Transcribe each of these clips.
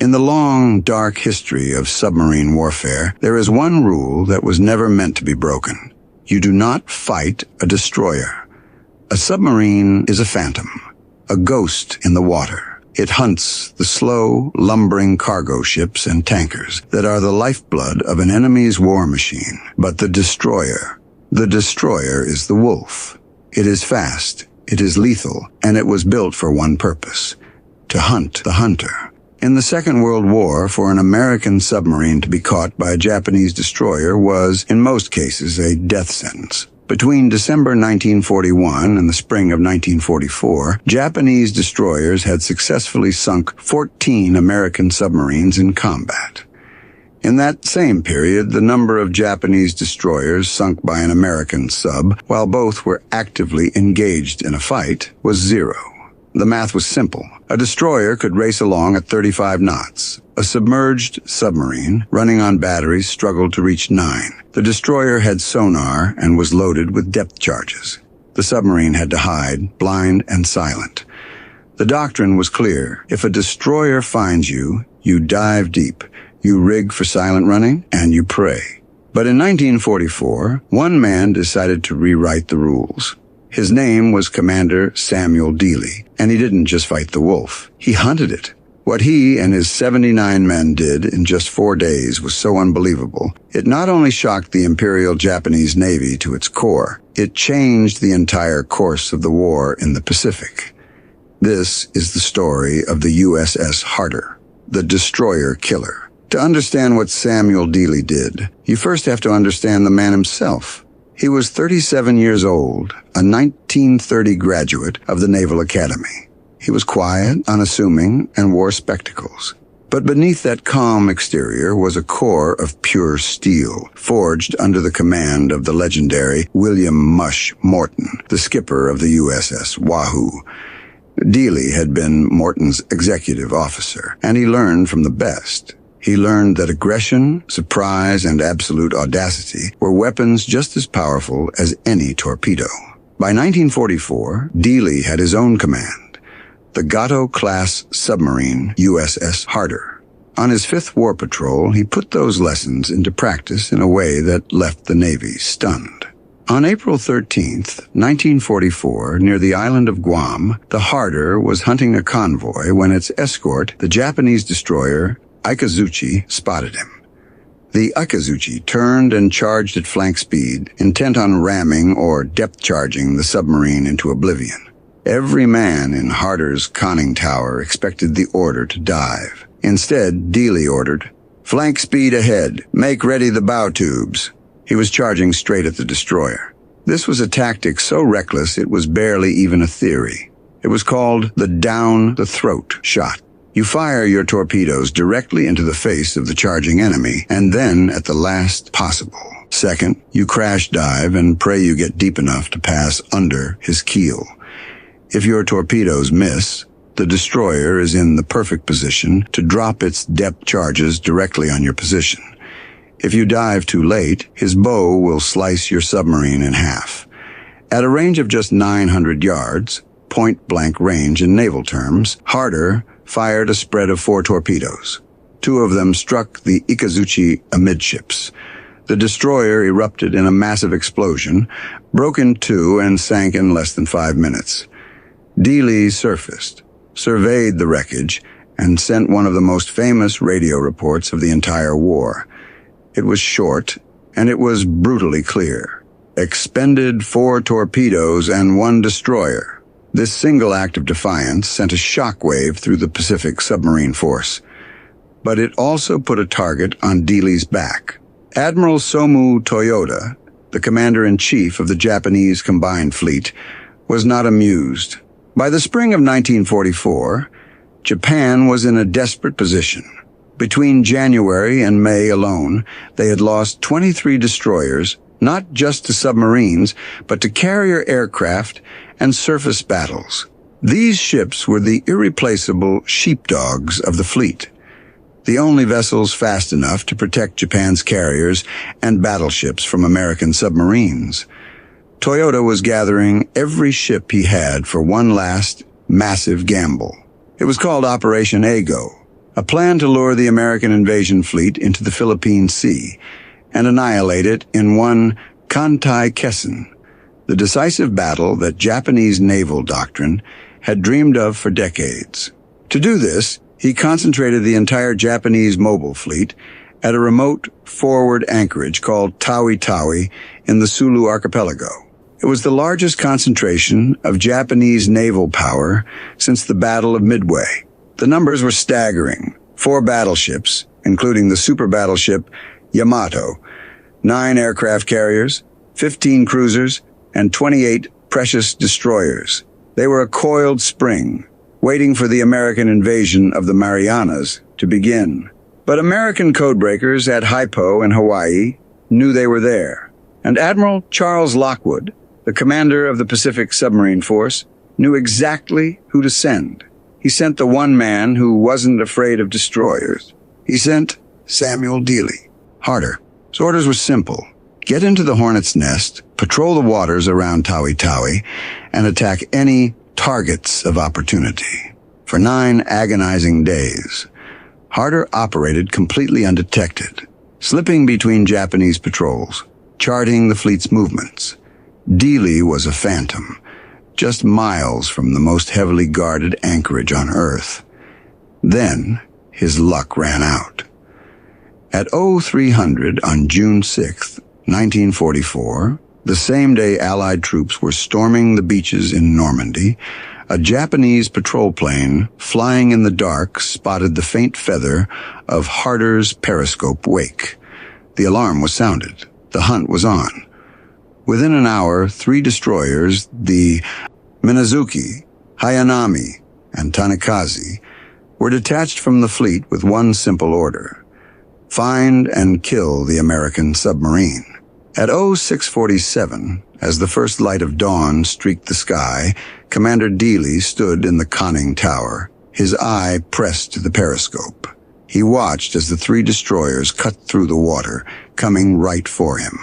In the long, dark history of submarine warfare, there is one rule that was never meant to be broken. You do not fight a destroyer. A submarine is a phantom, a ghost in the water. It hunts the slow, lumbering cargo ships and tankers that are the lifeblood of an enemy's war machine. But the destroyer is the wolf. It is fast, it is lethal, and it was built for one purpose: to hunt the hunter. In the Second World War, for an American submarine to be caught by a Japanese destroyer was, in most cases, a death sentence. Between December 1941 and the spring of 1944, Japanese destroyers had successfully sunk 14 American submarines in combat. In that same period, the number of Japanese destroyers sunk by an American sub, while both were actively engaged in a fight, was 0. The math was simple. A destroyer could race along at 35 knots. A submerged submarine, running on batteries, struggled to reach 9. The destroyer had sonar and was loaded with depth charges. The submarine had to hide, blind and silent. The doctrine was clear. If a destroyer finds you, you dive deep, you rig for silent running, and you pray. But in 1944, one man decided to rewrite the rules. His name was Commander Samuel Dealey, and he didn't just fight the wolf. He hunted it. What he and his 79 men did in just 4 days was so unbelievable. It not only shocked the Imperial Japanese Navy to its core, it changed the entire course of the war in the Pacific. This is the story of the USS Harder, the destroyer killer. To understand what Samuel Dealey did, you first have to understand the man himself. He was 37 years old, a 1930 graduate of the Naval Academy. He was quiet, unassuming, and wore spectacles. But beneath that calm exterior was a core of pure steel, forged under the command of the legendary William "Mush" Morton, the skipper of the USS Wahoo. Dealey had been Morton's executive officer, and he learned from the best. He learned that aggression, surprise, and absolute audacity were weapons just as powerful as any torpedo. By 1944, Dealey had his own command, the Gato-class submarine USS Harder. On his 5th war patrol, he put those lessons into practice in a way that left the Navy stunned. On April 13th, 1944, near the island of Guam, the Harder was hunting a convoy when its escort, the Japanese destroyer Ikazuchi, spotted him. The Ikazuchi turned and charged at flank speed, intent on ramming or depth charging the submarine into oblivion. Every man in Harder's conning tower expected the order to dive. Instead, Dealey ordered, "Flank speed ahead, make ready the bow tubes." He was charging straight at the destroyer. This was a tactic so reckless it was barely even a theory. It was called the down-the-throat shot. You fire your torpedoes directly into the face of the charging enemy, and then, at the last possible second, you crash dive and pray you get deep enough to pass under his keel. If your torpedoes miss, the destroyer is in the perfect position to drop its depth charges directly on your position. If you dive too late, his bow will slice your submarine in half. At a range of just 900 yards, point-blank range in naval terms, Harder fired a spread of 4 torpedoes. 2 of them struck the Ikazuchi amidships. The destroyer erupted in a massive explosion, broke in 2, and sank in less than 5 minutes. Dealey surfaced, surveyed the wreckage, and sent one of the most famous radio reports of the entire war. It was short, and it was brutally clear. Expended 4 torpedoes and 1 destroyer. This single act of defiance sent a shockwave through the Pacific submarine force. But it also put a target on Dealey's back. Admiral Toyoda, the commander-in-chief of the Japanese combined fleet, was not amused. By the spring of 1944, Japan was in a desperate position. Between January and May alone, they had lost 23 destroyers, not just to submarines, but to carrier aircraft and surface battles. These ships were the irreplaceable sheepdogs of the fleet, the only vessels fast enough to protect Japan's carriers and battleships from American submarines. Toyota was gathering every ship he had for one last, massive gamble. It was called Operation Ago. a plan to lure the American invasion fleet into the Philippine Sea and annihilate it in one Tawi-Tawi, the decisive battle that Japanese naval doctrine had dreamed of for decades. To do this, he concentrated the entire Japanese mobile fleet at a remote forward anchorage called Tawi-Tawi in the Sulu archipelago. It was the largest concentration of Japanese naval power since the Battle of Midway. The numbers were staggering. 4 battleships, including the super battleship Yamato, 9 aircraft carriers, 15 cruisers, and 28 precious destroyers. They were a coiled spring, waiting for the American invasion of the Marianas to begin. But American codebreakers at Haipo in Hawaii knew they were there, and Admiral Charles Lockwood, the commander of the Pacific Submarine Force, knew exactly who to send. He sent the one man who wasn't afraid of destroyers. He sent Samuel Dealey, Harder. His orders were simple. Get into the hornet's nest, patrol the waters around Tawi-Tawi, and attack any targets of opportunity. For 9 agonizing days, Harder operated completely undetected, slipping between Japanese patrols, charting the fleet's movements. Dealey was a phantom, just miles from the most heavily guarded anchorage on Earth. Then, his luck ran out. At 0300 on June 6, 1944, the same day Allied troops were storming the beaches in Normandy, a Japanese patrol plane flying in the dark spotted the faint feather of Harder's periscope wake. The alarm was sounded. The hunt was on. Within an hour, 3 destroyers, the Minazuki, Hayanami, and Tanikaze, were detached from the fleet with one simple order: find and kill the American submarine. At 0647, as the first light of dawn streaked the sky, Commander Dealey stood in the conning tower, his eye pressed to the periscope. He watched as the 3 destroyers cut through the water, coming right for him.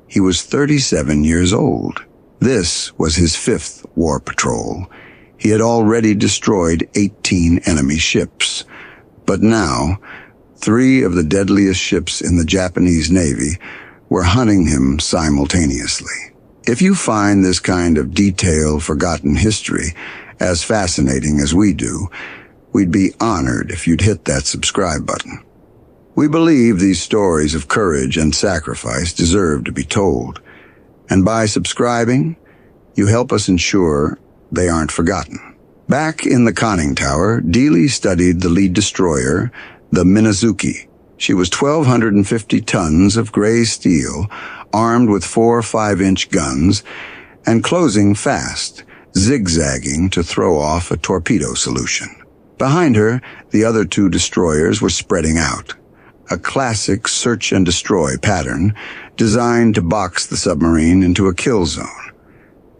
He was 37 years old. This was his 5th war patrol. He had already destroyed 18 enemy ships. But now, 3 of the deadliest ships in the Japanese Navy were hunting him simultaneously. If you find this kind of detailed, forgotten history as fascinating as we do, we'd be honored if you'd hit that subscribe button. We believe these stories of courage and sacrifice deserve to be told, and by subscribing, you help us ensure they aren't forgotten. Back in the conning tower, Dealey studied the lead destroyer, the Minazuki. She was 1,250 tons of gray steel, armed with 4 5-inch guns, and closing fast, zigzagging to throw off a torpedo solution. Behind her, the other 2 destroyers were spreading out, a classic search and destroy pattern designed to box the submarine into a kill zone.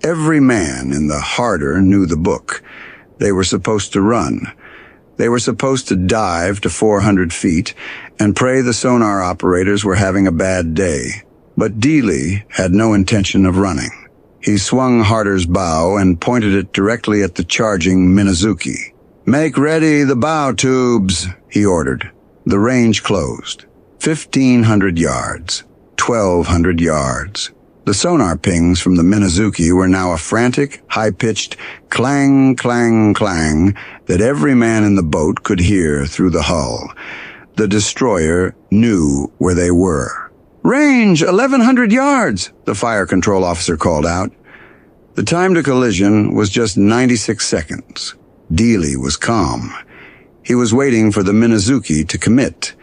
Every man in the Harder knew the book. They were supposed to run. They were supposed to dive to 400 feet and pray the sonar operators were having a bad day. But Dealey had no intention of running. He swung Harder's bow and pointed it directly at the charging Minazuki. "Make ready the bow tubes," he ordered. The range closed. 1,500 yards. 1,200 yards. The sonar pings from the Minazuki were now a frantic, high-pitched clang, clang, clang that every man in the boat could hear through the hull. The destroyer knew where they were. "Range 1,100 yards," the fire control officer called out. The time to collision was just 96 seconds. Dealey was calm. He was waiting for the Minazuki to commit.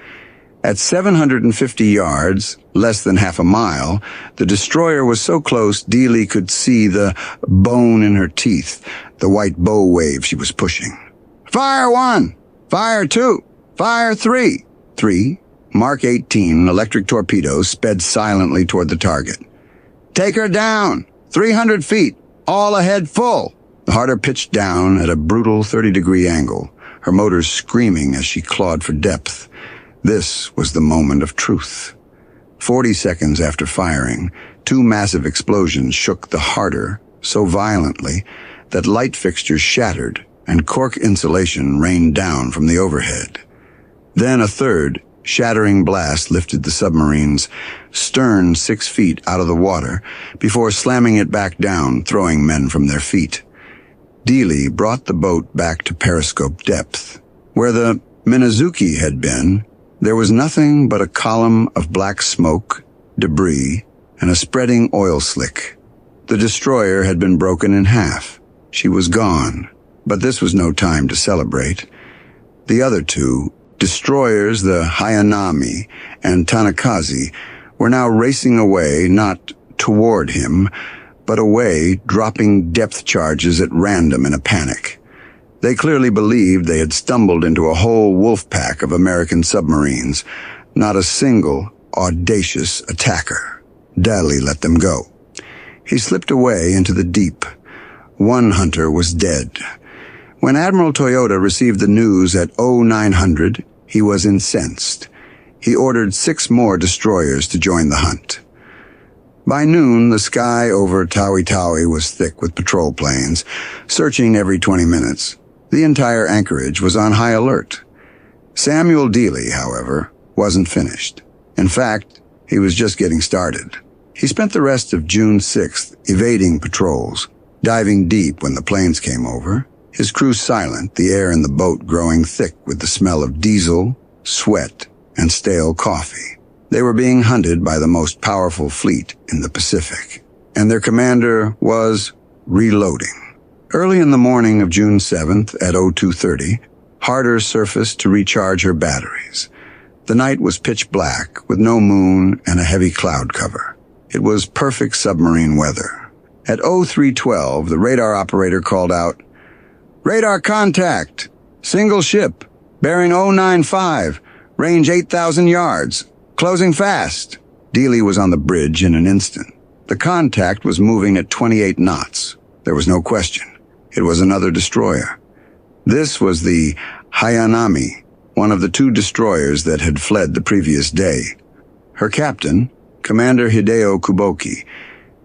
At 750 yards, less than half a mile, the destroyer was so close Dealey could see the bone in her teeth, the white bow wave she was pushing. "Fire 1! Fire 2! Fire 3! 3, Mark 18 electric torpedoes sped silently toward the target. "Take her down! 300 feet! All ahead full!" The Harder pitched down at a brutal 30-degree angle, her motors screaming as she clawed for depth. This was the moment of truth. 40 seconds after firing, 2 massive explosions shook the Harder so violently that light fixtures shattered and cork insulation rained down from the overhead. Then a third, shattering blast lifted the submarine's stern 6 feet out of the water before slamming it back down, throwing men from their feet. Dealey brought the boat back to periscope depth. Where the Minazuki had been, there was nothing but a column of black smoke, debris, and a spreading oil slick. The destroyer had been broken in half. She was gone, but this was no time to celebrate. The other two, destroyers, the Hayanami and Tanakaze, were now racing away, not toward him, but away, dropping depth charges at random in a panic. They clearly believed they had stumbled into a whole wolf pack of American submarines, not a single audacious attacker. Dealey let them go. He slipped away into the deep. One hunter was dead. When Admiral Toyoda received the news at 0900, he was incensed. He ordered 6 more destroyers to join the hunt. By noon, the sky over Tawi-Tawi was thick with patrol planes, searching every 20 minutes. The entire anchorage was on high alert. Samuel Dealey, however, wasn't finished. In fact, he was just getting started. He spent the rest of June 6th evading patrols, diving deep when the planes came over, his crew silent, the air in the boat growing thick with the smell of diesel, sweat, and stale coffee. They were being hunted by the most powerful fleet in the Pacific, and their commander was reloading. Early in the morning of June 7th at 0230, Harder surfaced to recharge her batteries. The night was pitch black, with no moon and a heavy cloud cover. It was perfect submarine weather. At 0312, the radar operator called out, "Radar contact! Single ship, bearing 095, range 8,000 yards, closing fast." Dealey was on the bridge in an instant. The contact was moving at 28 knots. There was no question. It was another destroyer. This was the Hayanami, one of the 2 destroyers that had fled the previous day. Her captain, Commander Hideo Kuboki,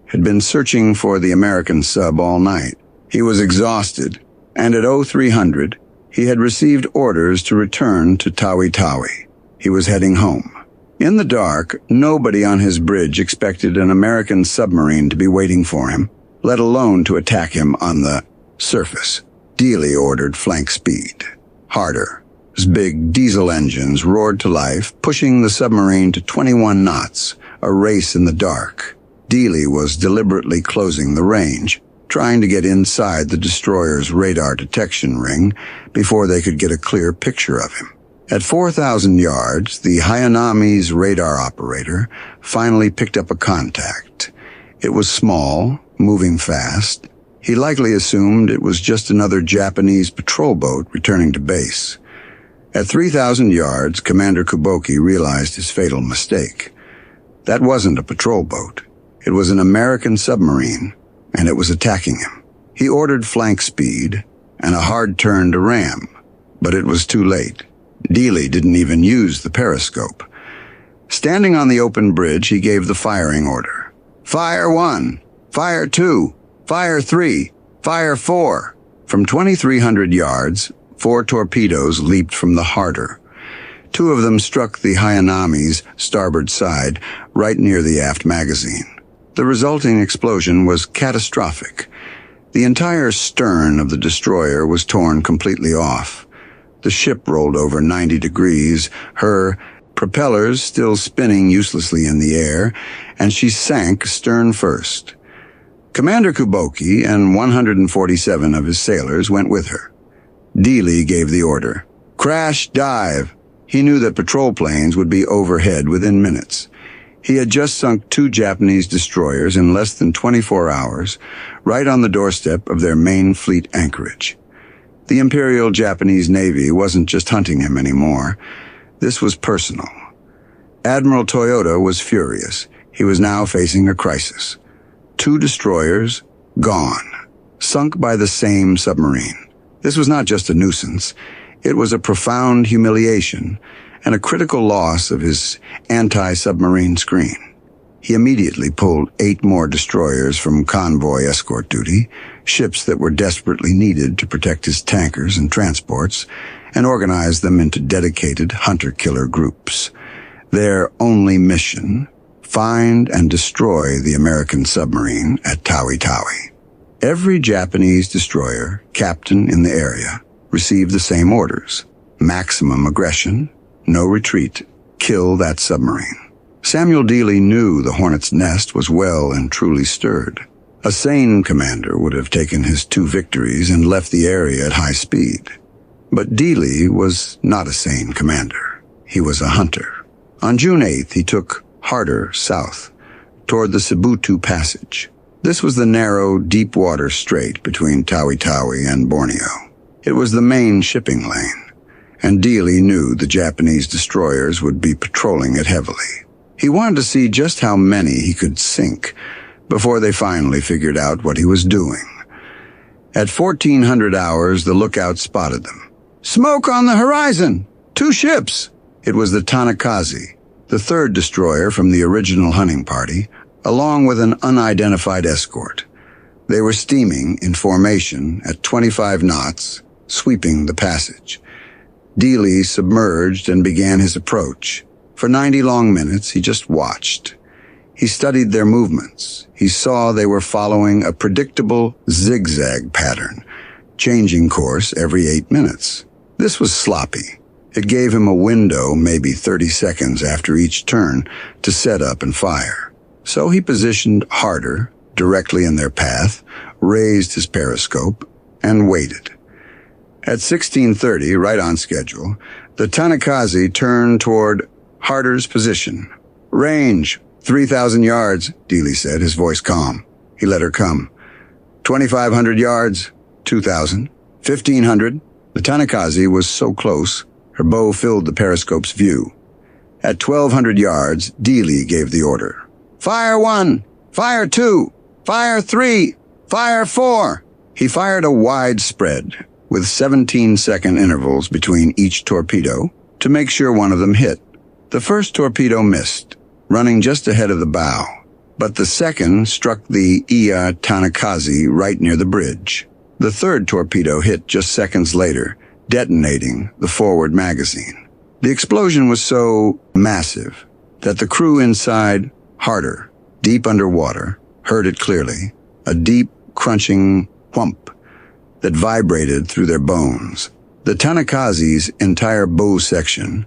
had been searching for the American sub all night. He was exhausted, and at 0300, he had received orders to return to Tawi-Tawi. He was heading home. In the dark, nobody on his bridge expected an American submarine to be waiting for him, let alone to attack him on the surface. Dealey ordered flank speed. Harder. His big diesel engines roared to life, pushing the submarine to 21 knots, a race in the dark. Dealey was deliberately closing the range, trying to get inside the destroyer's radar detection ring before they could get a clear picture of him. At 4,000 yards, the Hayanami's radar operator finally picked up a contact. It was small, moving fast. He likely assumed it was just another Japanese patrol boat returning to base. At 3,000 yards, Commander Kuboki realized his fatal mistake. That wasn't a patrol boat. It was an American submarine, and it was attacking him. He ordered flank speed and a hard turn to ram, but it was too late. Dealey didn't even use the periscope. Standing on the open bridge, he gave the firing order. "Fire 1, fire 2, fire 3, fire 4. From 2,300 yards, 4 torpedoes leaped from the Harder. 2 of them struck the Hayanami's starboard side, right near the aft magazine. The resulting explosion was catastrophic. The entire stern of the destroyer was torn completely off. The ship rolled over 90 degrees, her propellers still spinning uselessly in the air, and she sank stern first. Commander Kuboki and 147 of his sailors went with her. Dealey gave the order. Crash dive. He knew that patrol planes would be overhead within minutes. He had just sunk 2 Japanese destroyers in less than 24 hours, right on the doorstep of their main fleet anchorage. The Imperial Japanese Navy wasn't just hunting him anymore. This was personal. Admiral Toyoda was furious. He was now facing a crisis. 2 destroyers, gone, sunk by the same submarine. This was not just a nuisance. It was a profound humiliation and a critical loss of his anti-submarine screen. He immediately pulled 8 more destroyers from convoy escort duty, ships that were desperately needed to protect his tankers and transports, and organized them into dedicated hunter-killer groups. Their only mission: find and destroy the American submarine at Tawi-Tawi. Every Japanese destroyer captain in the area received the same orders: maximum aggression, no retreat, kill that submarine. Samuel Dealey knew the Hornet's nest was well and truly stirred. A sane commander would have taken his 2 victories and left the area at high speed. But Dealey was not a sane commander. He was a hunter. On June 8th, he took Harder south, toward the Cebutu Passage. This was the narrow, deep-water strait between Tawi-Tawi and Borneo. It was the main shipping lane, and Dealey knew the Japanese destroyers would be patrolling it heavily. He wanted to see just how many he could sink before they finally figured out what he was doing. At 1400 hours, the lookout spotted them. "Smoke on the horizon! 2 ships!" It was the Tanakaze, the 3rd destroyer from the original hunting party, along with an unidentified escort. They were steaming in formation at 25 knots, sweeping the passage. Dealey submerged and began his approach. For 90 long minutes, he just watched. He studied their movements. He saw they were following a predictable zigzag pattern, changing course every 8 minutes. This was sloppy. It gave him a window, maybe 30 seconds after each turn, to set up and fire. So he positioned Harder directly in their path, raised his periscope, and waited. At 16:30, right on schedule, the Tanakaze turned toward Harder's position. "Range, 3,000 yards, Dealey said, his voice calm. He let her come. 2,500 yards, 2,000, 1,500. The Tanakaze was so close, her bow filled the periscope's view. At 1,200 yards, Dealey gave the order. "Fire 1, fire 2, fire 3, fire 4. He fired a wide spread, with 17-second intervals between each torpedo, to make sure one of them hit. The first torpedo missed, running just ahead of the bow, but the second struck the Iya Tanakaze right near the bridge. The third torpedo hit just seconds later, detonating the forward magazine. The explosion was so massive that the crew inside Harder, deep underwater, heard it clearly, a deep, crunching whump that vibrated through their bones. The Tanakaze's entire bow section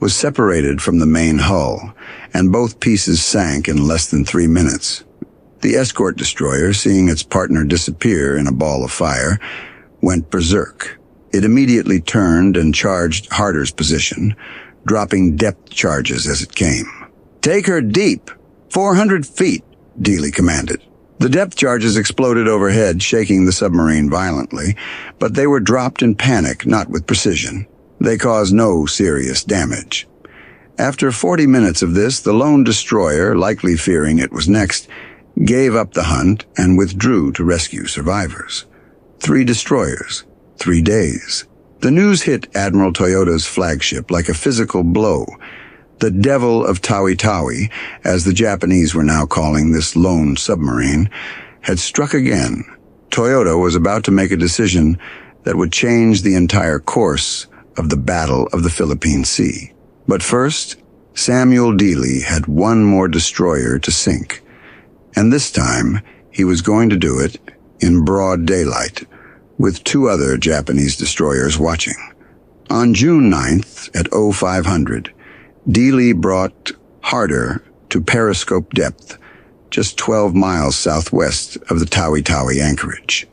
was separated from the main hull, and both pieces sank in less than 3 minutes. The escort destroyer, seeing its partner disappear in a ball of fire, went berserk. It immediately turned and charged Harder's position, dropping depth charges as it came. "Take her deep, 400 feet, Dealey commanded. The depth charges exploded overhead, shaking the submarine violently, but they were dropped in panic, not with precision. They caused no serious damage. After 40 minutes of this, the lone destroyer, likely fearing it was next, gave up the hunt and withdrew to rescue survivors. 3 destroyers, 3 days. The news hit Admiral Toyoda's flagship like a physical blow. The Devil of Tawi-Tawi, as the Japanese were now calling this lone submarine, had struck again. Toyoda was about to make a decision that would change the entire course of the Battle of the Philippine Sea. But first, Samuel Dealey had one more destroyer to sink. And this time, he was going to do it in broad daylight, with 2 other Japanese destroyers watching. On June 9th, at 0500, Dealey brought Harder to periscope depth, just 12 miles southwest of the Tawi-Tawi anchorage.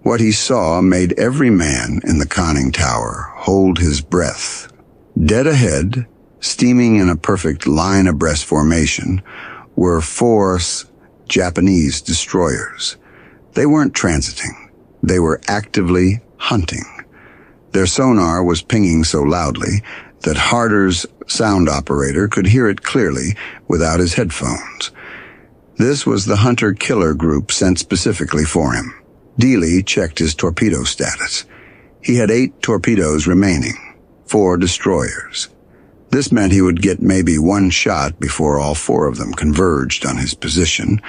What he saw made every man in the conning tower hold his breath. Dead ahead, steaming in a perfect line abreast formation, were 4 Japanese destroyers. They weren't transiting. They were actively hunting. Their sonar was pinging so loudly that Harder's sound operator could hear it clearly without his headphones. This was the hunter-killer group sent specifically for him. Dealey checked his torpedo status. He had 8 torpedoes remaining, 4 destroyers. This meant he would get maybe 1 shot before all 4 of them converged on his position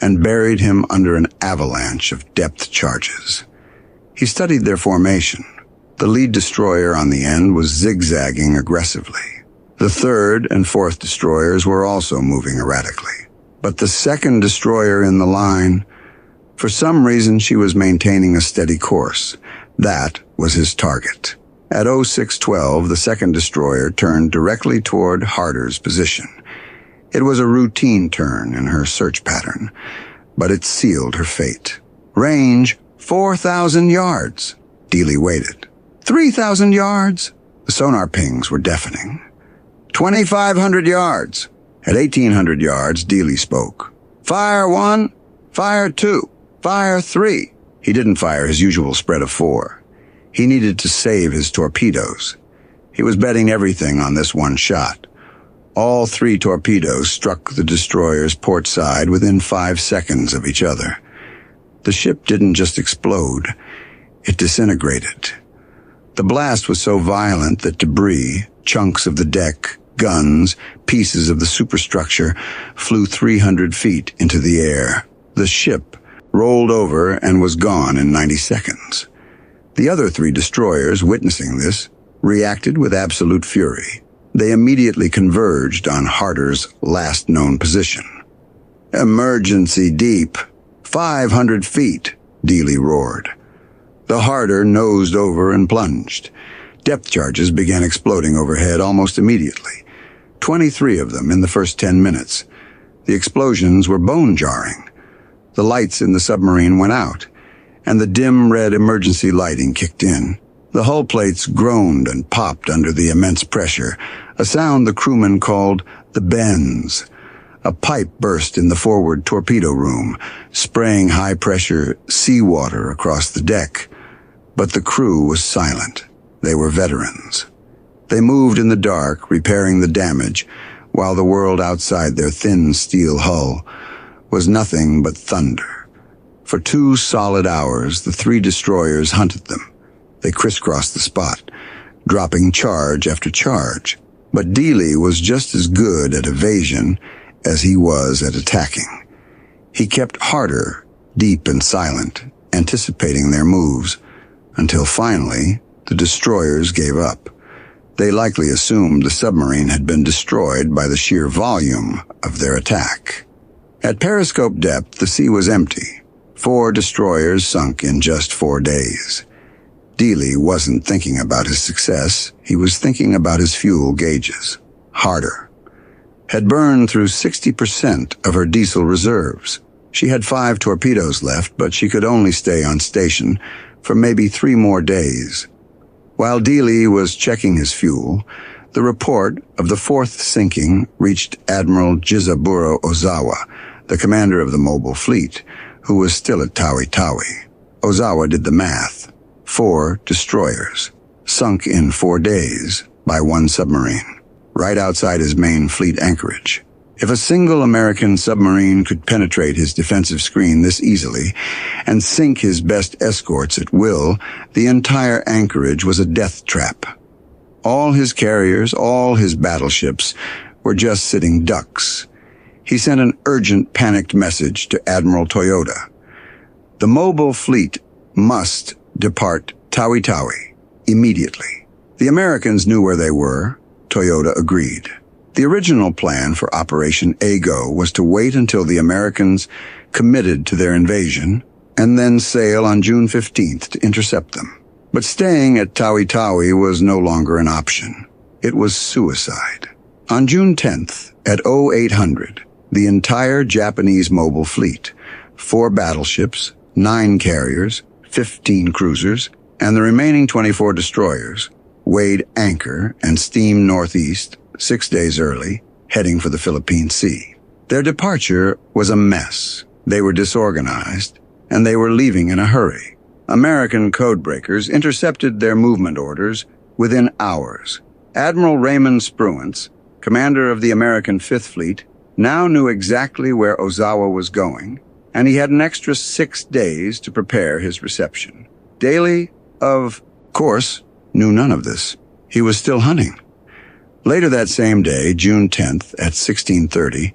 and buried him under an avalanche of depth charges. He studied their formation. The lead destroyer on the end was zigzagging aggressively. The third and fourth destroyers were also moving erratically. But the second destroyer in the line, for some reason she was maintaining a steady course. That was his target. At 0612, the second destroyer turned directly toward Harder's position. It was a routine turn in her search pattern, but it sealed her fate. Range, 4,000 yards. Dealey waited. 3,000 yards. The sonar pings were deafening. 2,500 yards. At 1,800 yards, Dealey spoke. Fire 1, fire 2, fire 3. He didn't fire his usual spread of 4. He needed to save his torpedoes. He was betting everything on this one shot. All 3 torpedoes struck the destroyer's port side within 5 seconds of each other. The ship didn't just explode, it disintegrated. The blast was so violent that debris, chunks of the deck, guns, pieces of the superstructure flew 300 feet into the air. The ship rolled over and was gone in 90 seconds. The other 3 destroyers, witnessing this, reacted with absolute fury. They immediately converged on Harder's last known position. Emergency deep. 500 feet, Dealey roared. The Harder nosed over and plunged. Depth charges began exploding overhead almost immediately. 23 of them in the first 10 minutes. The explosions were bone-jarring. The lights in the submarine went out, and the dim red emergency lighting kicked in. The hull plates groaned and popped under the immense pressure, a sound the crewmen called the bends. A pipe burst in the forward torpedo room, spraying high-pressure seawater across the deck. But the crew was silent. They were veterans. They moved in the dark, repairing the damage, while the world outside their thin steel hull was nothing but thunder. For 2 solid hours, the 3 destroyers hunted them. They crisscrossed the spot, dropping charge after charge. But Dealey was just as good at evasion as he was at attacking. He kept Harder deep and silent, anticipating their moves, until finally the destroyers gave up. They likely assumed the submarine had been destroyed by the sheer volume of their attack. At periscope depth, the sea was empty. 4 destroyers sunk in just 4 days. Dealey wasn't thinking about his success, he was thinking about his fuel gauges. Harder had burned through 60% of her diesel reserves. She had 5 torpedoes left, but she could only stay on station for maybe 3 more days. While Dealey was checking his fuel, the report of the 4th sinking reached Admiral Jizaburo Ozawa, the commander of the mobile fleet, who was still at Tawi-Tawi. Ozawa did the math. 4 destroyers, sunk in 4 days by 1 submarine, right outside his main fleet anchorage. If a single American submarine could penetrate his defensive screen this easily and sink his best escorts at will, the entire anchorage was a death trap. All his carriers, all his battleships were just sitting ducks. He sent an urgent, panicked message to Admiral Toyoda. The mobile fleet must depart Tawi-Tawi immediately. The Americans knew where they were. Toyoda agreed. The original plan for Operation Ago was to wait until the Americans committed to their invasion and then sail on June 15th to intercept them. But staying at Tawi-Tawi was no longer an option. It was suicide. On June 10th, at 0800, the entire Japanese mobile fleet, 4 battleships, 9 carriers, 15 cruisers, and the remaining 24 destroyers, weighed anchor and steamed northeast 6 days early, heading for the Philippine Sea. Their departure was a mess. They were disorganized, and they were leaving in a hurry. American codebreakers intercepted their movement orders within hours. Admiral Raymond Spruance, commander of the American Fifth Fleet, now knew exactly where Ozawa was going, and he had an extra 6 days to prepare his reception. Dealey, of course, knew none of this. He was still hunting. Later that same day, June 10th, at 1630,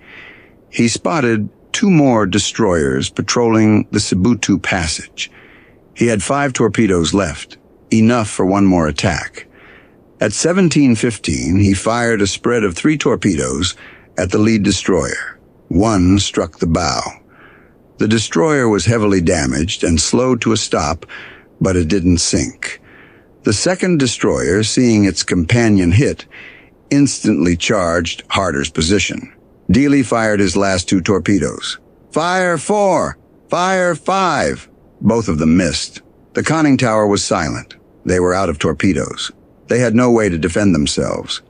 he spotted 2 more destroyers patrolling the Cebutu Passage. He had 5 torpedoes left, enough for one more attack. At 17:15, he fired a spread of 3 torpedoes at the lead destroyer. One struck the bow. The destroyer was heavily damaged and slowed to a stop, but it didn't sink. The second destroyer, seeing its companion hit, instantly charged Harder's position. Dealey fired his last 2 torpedoes. "Fire 4! Fire 5!" Both of them missed. The conning tower was silent. They were out of torpedoes. They had no way to defend themselves.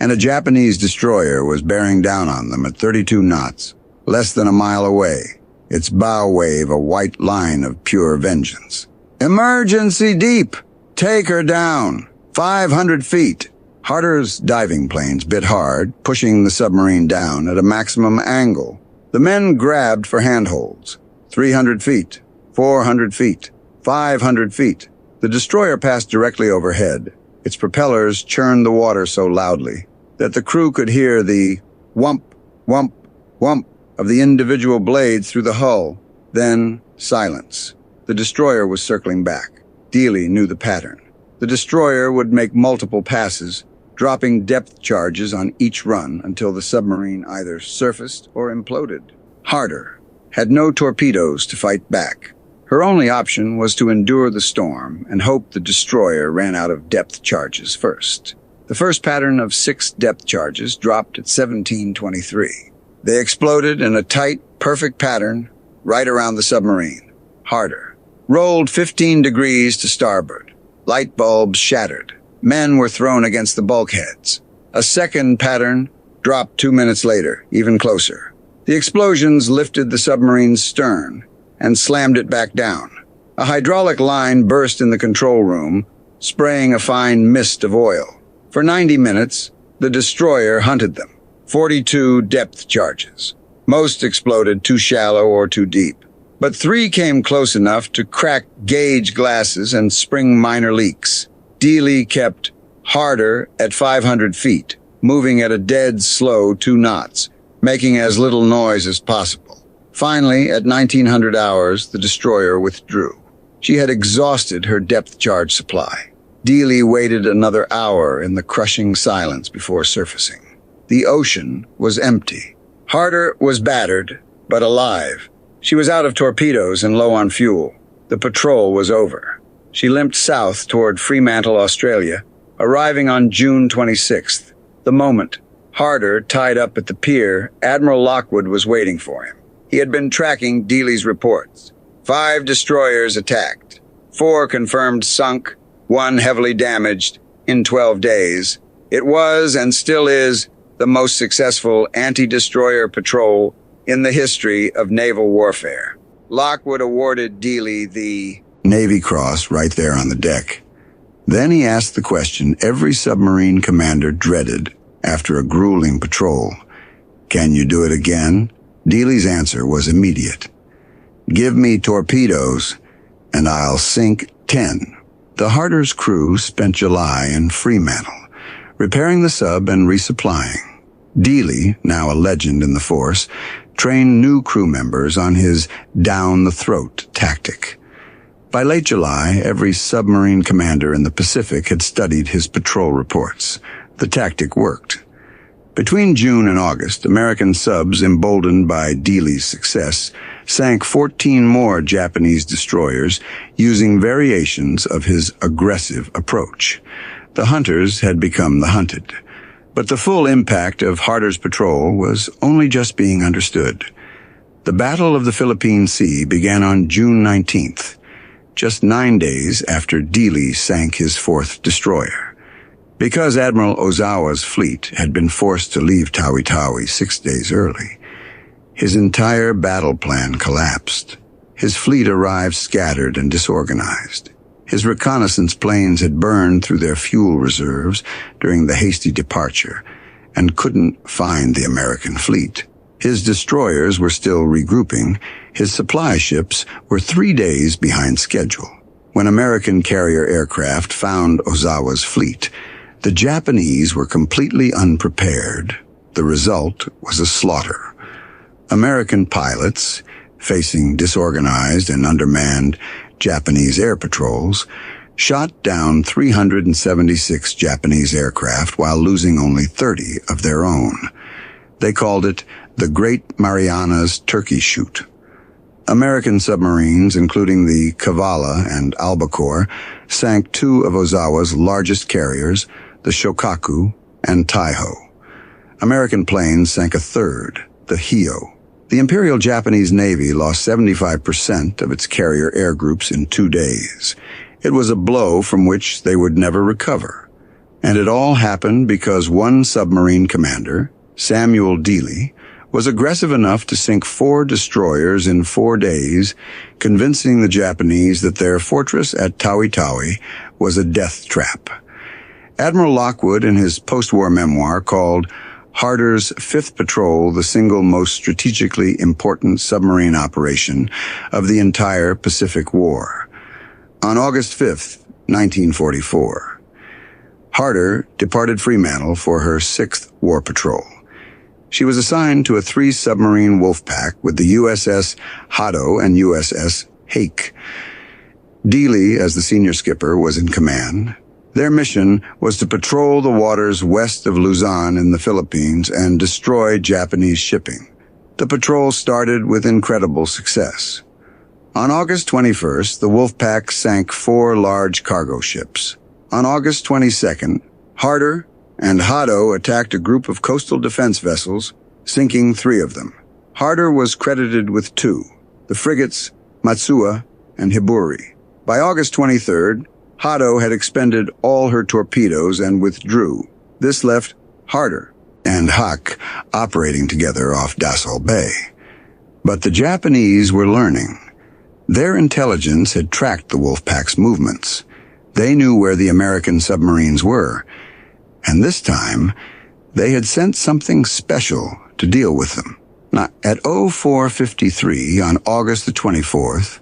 And a Japanese destroyer was bearing down on them at 32 knots, less than a mile away, its bow wave a white line of pure vengeance. "Emergency deep! Take her down! 500 feet!" Harder's diving planes bit hard, pushing the submarine down at a maximum angle. The men grabbed for handholds. 300 feet, 400 feet, 500 feet. The destroyer passed directly overhead. Its propellers churned the water so loudly that the crew could hear the whump, whump, whump of the individual blades through the hull. Then silence. The destroyer was circling back. Dealey knew the pattern. The destroyer would make multiple passes, dropping depth charges on each run until the submarine either surfaced or imploded. Harder had no torpedoes to fight back. Her only option was to endure the storm and hope the destroyer ran out of depth charges first. The first pattern of 6 depth charges dropped at 17:23. They exploded in a tight, perfect pattern right around the submarine. Harder rolled 15 degrees to starboard. Light bulbs shattered. Men were thrown against the bulkheads. A second pattern dropped 2 minutes later, even closer. The explosions lifted the submarine's stern and slammed it back down. A hydraulic line burst in the control room, spraying a fine mist of oil. For 90 minutes, the destroyer hunted them. 42 depth charges. Most exploded too shallow or too deep. But 3 came close enough to crack gauge glasses and spring minor leaks. Dealey kept Harder at 500 feet, moving at a dead slow 2 knots, making as little noise as possible. Finally, at 1900 hours, the destroyer withdrew. She had exhausted her depth charge supply. Dealey waited another hour in the crushing silence before surfacing. The ocean was empty. Harder was battered, but alive. She was out of torpedoes and low on fuel. The patrol was over. She limped south toward Fremantle, Australia, arriving on June 26th. The moment Harder tied up at the pier, Admiral Lockwood was waiting for him. He had been tracking Dealey's reports. 5 destroyers attacked, 4 confirmed sunk, 1 heavily damaged in 12 days. It was and still is the most successful anti-destroyer patrol in the history of naval warfare. Lockwood awarded Dealey the Navy Cross right there on the deck. Then he asked the question every submarine commander dreaded after a grueling patrol. "Can you do it again?" Dealey's answer was immediate. "Give me torpedoes, and I'll sink 10. The Harder's crew spent July in Fremantle, repairing the sub and resupplying. Dealey, now a legend in the force, trained new crew members on his down-the-throat tactic. By late July, every submarine commander in the Pacific had studied his patrol reports. The tactic worked. Between June and August, American subs, emboldened by Dealey's success, sank 14 more Japanese destroyers using variations of his aggressive approach. The hunters had become the hunted. But the full impact of Harder's patrol was only just being understood. The Battle of the Philippine Sea began on June 19th, just 9 days after Dealey sank his 4th destroyer. Because Admiral Ozawa's fleet had been forced to leave Tawi-Tawi 6 days early, his entire battle plan collapsed. His fleet arrived scattered and disorganized. His reconnaissance planes had burned through their fuel reserves during the hasty departure and couldn't find the American fleet. His destroyers were still regrouping. His supply ships were 3 days behind schedule. When American carrier aircraft found Ozawa's fleet, the Japanese were completely unprepared. The result was a slaughter. American pilots, facing disorganized and undermanned Japanese air patrols, shot down 376 Japanese aircraft while losing only 30 of their own. They called it the Great Marianas Turkey Shoot. American submarines, including the Kavala and Albacore, sank two of Ozawa's largest carriers, the Shokaku and Taiho. American planes sank a third, the Hio. The Imperial Japanese Navy lost 75% of its carrier air groups in 2 days. It was a blow from which they would never recover. And it all happened because one submarine commander, Samuel Dealey, was aggressive enough to sink 4 destroyers in 4 days, convincing the Japanese that their fortress at Tawi-Tawi was a death trap. Admiral Lockwood, in his post-war memoir, called Harder's 5th Patrol the single most strategically important submarine operation of the entire Pacific War. On August 5, 1944, Harder departed Fremantle for her 6th war patrol. She was assigned to a 3-submarine wolf pack with the USS Harder and USS Hake. Dealey, as the senior skipper, was in command. Their mission was to patrol the waters west of Luzon in the Philippines and destroy Japanese shipping. The patrol started with incredible success. On August 21st, the Wolfpack sank 4 large cargo ships. On August 22nd, Harder and Hado attacked a group of coastal defense vessels, sinking 3 of them. Harder was credited with 2, the frigates Matsuwa and Hiburi. By August 23rd, Hado had expended all her torpedoes and withdrew. This left Harder and Hak operating together off Dassault Bay. But the Japanese were learning. Their intelligence had tracked the Wolfpack's movements. They knew where the American submarines were, and this time they had sent something special to deal with them. Now, at 04:53 on August the 24th,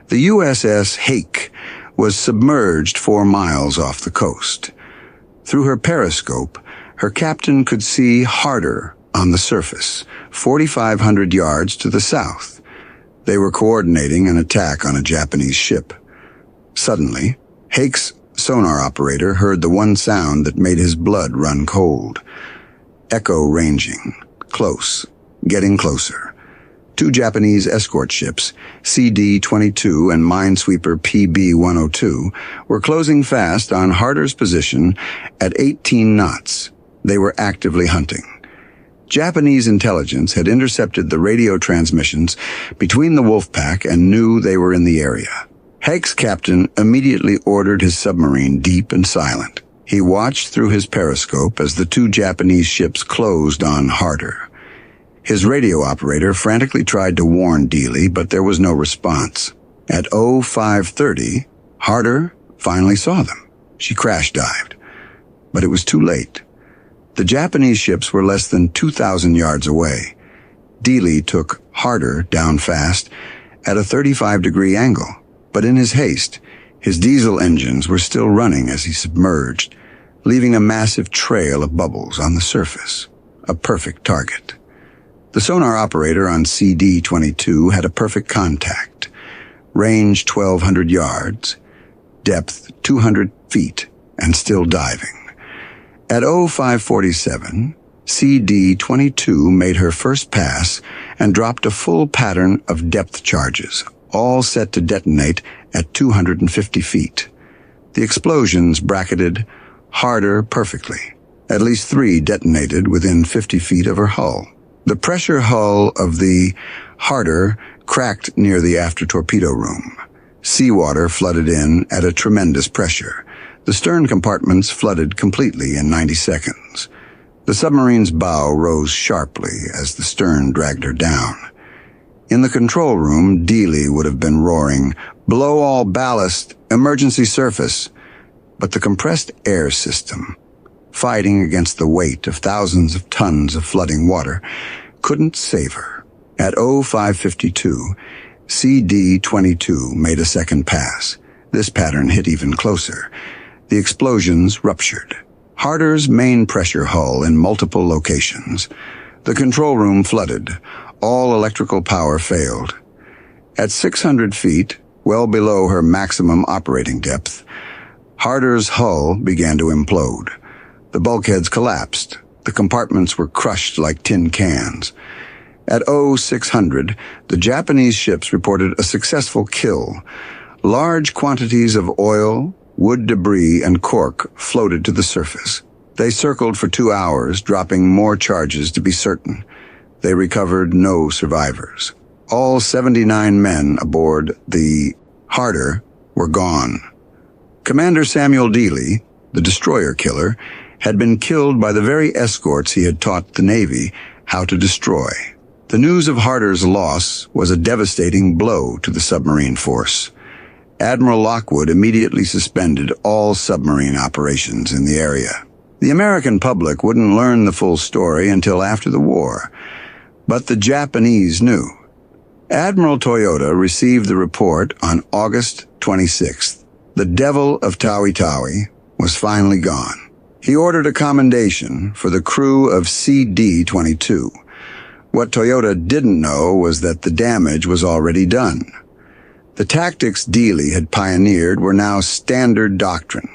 the USS Hake was submerged 4 miles off the coast. Through her periscope, her captain could see Harder on the surface, 4,500 yards to the south. They were coordinating an attack on a Japanese ship. Suddenly, Hake's sonar operator heard the one sound that made his blood run cold. Echo ranging, close, getting closer. 2 Japanese escort ships, CD-22 and minesweeper PB-102, were closing fast on Harder's position at 18 knots. They were actively hunting. Japanese intelligence had intercepted the radio transmissions between the Wolfpack and knew they were in the area. Hake's captain immediately ordered his submarine deep and silent. He watched through his periscope as the 2 Japanese ships closed on Harder. His radio operator frantically tried to warn Dealey, but there was no response. At 05:30, Harder finally saw them. She crash-dived, but it was too late. The Japanese ships were less than 2,000 yards away. Dealey took Harder down fast at a 35-degree angle, but in his haste, his diesel engines were still running as he submerged, leaving a massive trail of bubbles on the surface, a perfect target. The sonar operator on CD-22 had a perfect contact, range 1,200 yards, depth 200 feet, and still diving. At 05:47, CD-22 made her first pass and dropped a full pattern of depth charges, all set to detonate at 250 feet. The explosions bracketed Harder perfectly. At least 3 detonated within 50 feet of her hull. The pressure hull of the Harder cracked near the after torpedo room. Seawater flooded in at a tremendous pressure. The stern compartments flooded completely in 90 seconds. The submarine's bow rose sharply as the stern dragged her down. In the control room, Dealey would have been roaring, "Blow all ballast, emergency surface." But the compressed air system, fighting against the weight of thousands of tons of flooding water, couldn't save her. At 05:52, CD-22 made a second pass. This pattern hit even closer. The explosions ruptured. Harder's main pressure hull in multiple locations. The control room flooded. All electrical power failed. At 600 feet, well below her maximum operating depth, Harder's hull began to implode. The bulkheads collapsed. The compartments were crushed like tin cans. At 0600, the Japanese ships reported a successful kill. Large quantities of oil, wood debris, and cork floated to the surface. They circled for 2 hours, dropping more charges to be certain. They recovered no survivors. All 79 men aboard the Harder were gone. Commander Samuel Dealey, the destroyer killer, had been killed by the very escorts he had taught the Navy how to destroy. The news of Harder's loss was a devastating blow to the submarine force. Admiral Lockwood immediately suspended all submarine operations in the area. The American public wouldn't learn the full story until after the war, but the Japanese knew. Admiral Toyoda received the report on August 26th. The devil of Tawi-Tawi was finally gone. He ordered a commendation for the crew of CD-22. What Toyoda didn't know was that the damage was already done. The tactics Dealey had pioneered were now standard doctrine.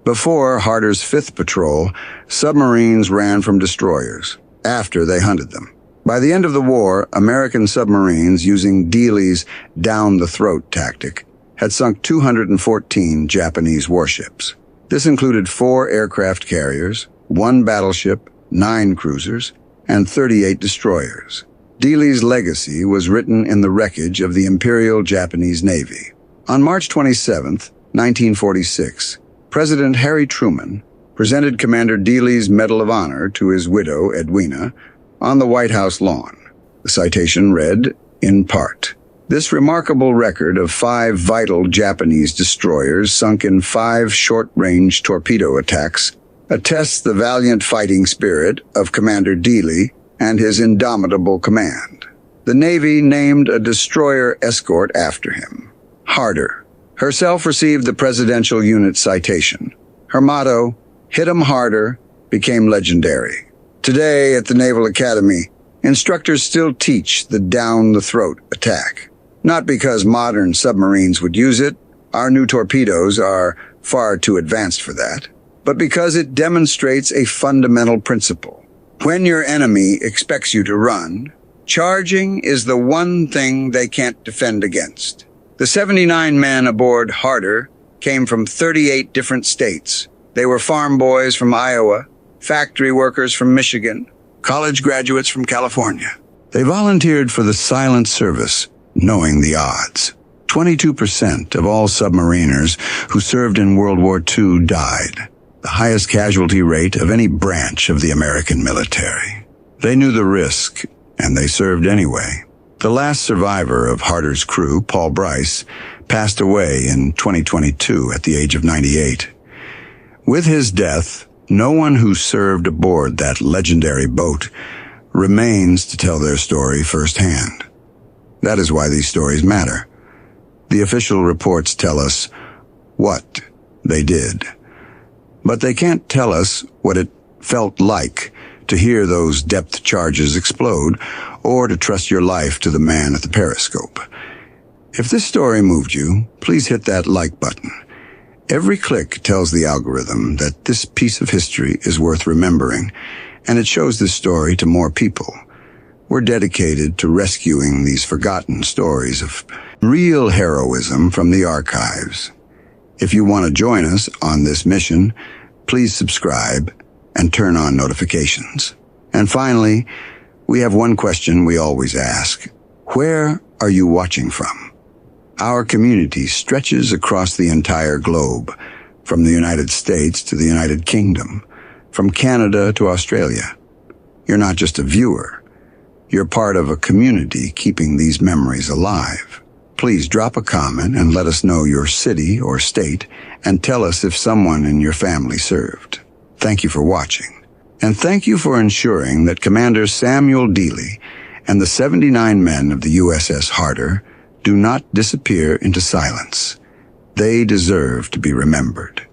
Before Harder's 5th Patrol, submarines ran from destroyers, after they hunted them. By the end of the war, American submarines, using Dealey's down-the-throat tactic, had sunk 214 Japanese warships. This included 4 aircraft carriers, 1 battleship, 9 cruisers, and 38 destroyers. Dealey's legacy was written in the wreckage of the Imperial Japanese Navy. On March 27, 1946, President Harry Truman presented Commander Dealey's Medal of Honor to his widow, Edwina, on the White House lawn. The citation read, in part, "This remarkable record of 5 vital Japanese destroyers sunk in 5 short-range torpedo attacks attests the valiant fighting spirit of Commander Dealey and his indomitable command." The Navy named a destroyer escort after him, Harder. Herself received the Presidential Unit citation. Her motto, "Hit 'em harder," became legendary. Today at the Naval Academy, instructors still teach the down-the-throat attack. Not because modern submarines would use it, our new torpedoes are far too advanced for that, but because it demonstrates a fundamental principle. When your enemy expects you to run, charging is the one thing they can't defend against. The 79 men aboard Harder came from 38 different states. They were farm boys from Iowa, factory workers from Michigan, college graduates from California. They volunteered for the silent service, knowing the odds. 22% of all submariners who served in World War II died, the highest casualty rate of any branch of the American military. They knew the risk, and they served anyway. The last survivor of Harder's crew, Paul Bryce, passed away in 2022 at the age of 98. With his death, no one who served aboard that legendary boat remains to tell their story firsthand. That is why these stories matter. The official reports tell us what they did, but they can't tell us what it felt like to hear those depth charges explode, or to trust your life to the man at the periscope. If this story moved you, please hit that like button. Every click tells the algorithm that this piece of history is worth remembering, and it shows this story to more people. We're dedicated to rescuing these forgotten stories of real heroism from the archives. If you want to join us on this mission, please subscribe and turn on notifications. And finally, we have one question we always ask. Where are you watching from? Our community stretches across the entire globe, from the United States to the United Kingdom, from Canada to Australia. You're not just a viewer. You're part of a community keeping these memories alive. Please drop a comment and let us know your city or state, and tell us if someone in your family served. Thank you for watching. And thank you for ensuring that Commander Samuel Dealey and the 79 men of the USS Harder do not disappear into silence. They deserve to be remembered.